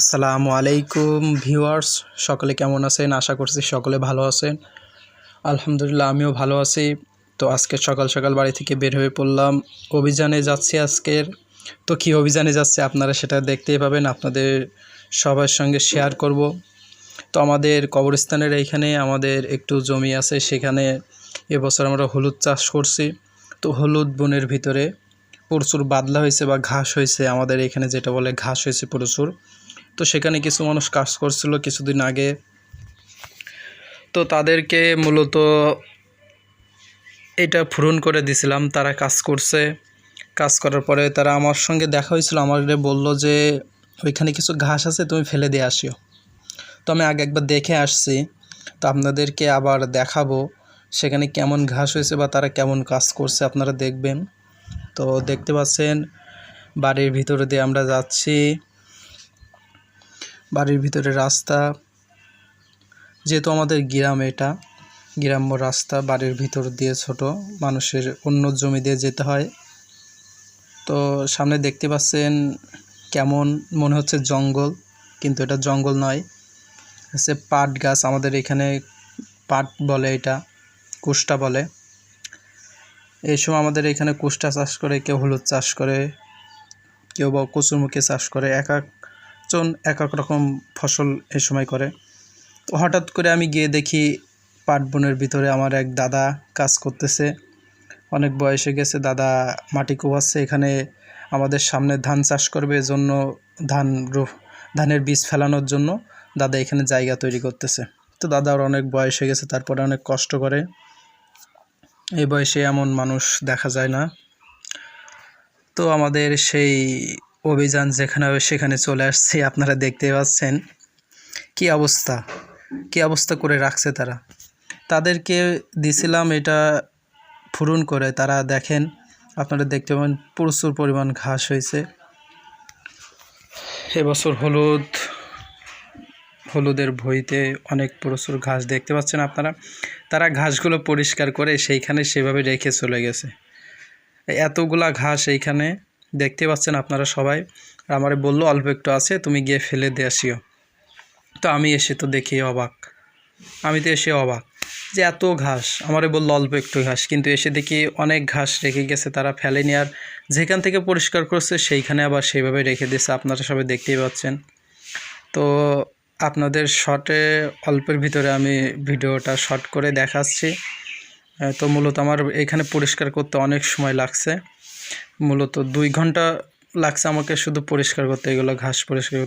আসসালামু আলাইকুম ভিউয়ার্স, সকলে কেমন আছেন? আশা করছি সকলে ভালো আছেন। আলহামদুলিল্লাহ আমিও ভালো আছি। তো আজকে সকাল সকাল বাড়ি থেকে বের হয়ে পড়লাম, অভিযানে যাচ্ছি আজকের। তো কী অভিযানে যাচ্ছে আপনারা সেটা দেখতেই পাবেন, আপনাদের সবার সঙ্গে শেয়ার করব। তো আমাদের কবরস্থানের এইখানে আমাদের একটু জমি আছে, সেখানে এবছর আমরা হলুদ চাষ করছি। তো হলুদ বনের ভিতরে প্রচুর বাদলা হয়েছে বা ঘাস হয়েছে, আমাদের এখানে যেটা বলে ঘাস হয়েছে প্রচুর। তো সেখানে কিছু মানুষ কাজ করছিল কিছুদিন আগে। তো তাদেরকে মূলত এটা পূরণ করে দিছিলাম, তারা কাজ করছে। কাজ করার পরে তারা আমার সঙ্গে দেখা হয়েছিল, আমাকে বলল যে ওইখানে কিছু ঘাস আছে, তুমি ফেলে দিয়ে আসিও। তো আমি আগে একবার দেখে আসছি, তো আপনাদেরকে আবার দেখাবো সেখানে কেমন ঘাস হয়েছে বা তারা কেমন কাজ করছে, আপনারা দেখবেন। তো দেখতে পাচ্ছেন বাড়ির ভিতরে দিয়ে আমরা যাচ্ছি। বাড়ির ভিতরে রাস্তা, যেহেতু আমাদের গ্রাম, এটা গ্রাম্য রাস্তা, বাড়ির ভিতর দিয়ে ছোট মানুষের অন্য জমি দিয়ে যেতে হয়। তো সামনে দেখতে পাচ্ছেন কেমন মনে হচ্ছে জঙ্গল, কিন্তু এটা জঙ্গল নয়, হচ্ছে পাট গাছ। আমাদের এখানে পাট বলে, এটা কুষ্টা বলে। এই সময় আমাদের এখানে কুষ্টা চাষ করে, কেউ হলুদ চাষ করে, কেউ বা কচুরমুখী চাষ করে, এক একজন এক এক রকম ফসল এই সময় করে। তো হঠাৎ করে আমি গিয়ে দেখি পাট বনের ভিতরে আমার এক দাদা কাজ করতেছে, অনেক বয়সে গেছে, দাদা মাটি কোপাচ্ছে। এখানে আমাদের সামনে ধান চাষ করবে, এজন্য ধানের বীজ ফেলানোর জন্য দাদা এখানে জায়গা তৈরি করতেছে। তো দাদার অনেক বয়স হয়ে গেছে, তারপরে অনেক কষ্ট করে। এই বয়সে এমন মানুষ দেখা যায় না। তো আমাদের সেই অভিযান যেখানে হবে সেখানে চলে আসছি, আপনারা দেখতে পাচ্ছেন কি অবস্থা করে রাখছে তারা। তাদেরকে দিছিলাম এটা পূরণ করে, তারা দেখেন, আপনারা দেখতে পাবেন প্রচুর পরিমাণ ঘাস হয়েছে এবছর। হলুদের ভইতে অনেক প্রচুর ঘাস দেখতে পাচ্ছেন আপনারা। তারা ঘাসগুলো পরিষ্কার করে সেইখানে সেভাবে রেখে চলে গেছে। এতগুলা ঘাস এইখানে দেখতে পাচ্ছেন আপনারা সবাই। আমারে বললো অল্প একটু আছে, তুমি গিয়ে ফেলে দিয়ে আসিও। তো আমি এসে তো দেখি অবাক, যে এত ঘাস। আমারে বললো অল্প একটু ঘাস, কিন্তু এসে দেখি অনেক ঘাস রেখে গেছে, তারা ফেলেনি। আর যেখান থেকে পরিষ্কার করছে সেইখানে আবার সেইভাবে রেখে দিয়েছে, আপনারা সবাই দেখতেই পাচ্ছেন। তো আপনাদের শর্টে অল্পের ভিতরে আমি ভিডিওটা শর্ট করে দেখাচ্ছি। তো মূলত আমার এখানে পরিষ্কার করতে অনেক সময় লাগছে, মূলত 2 ঘন্টা লাগছে আমাকে শুধু পরিষ্কার করতে, এগুলো ঘাস পরিষ্কার করতে।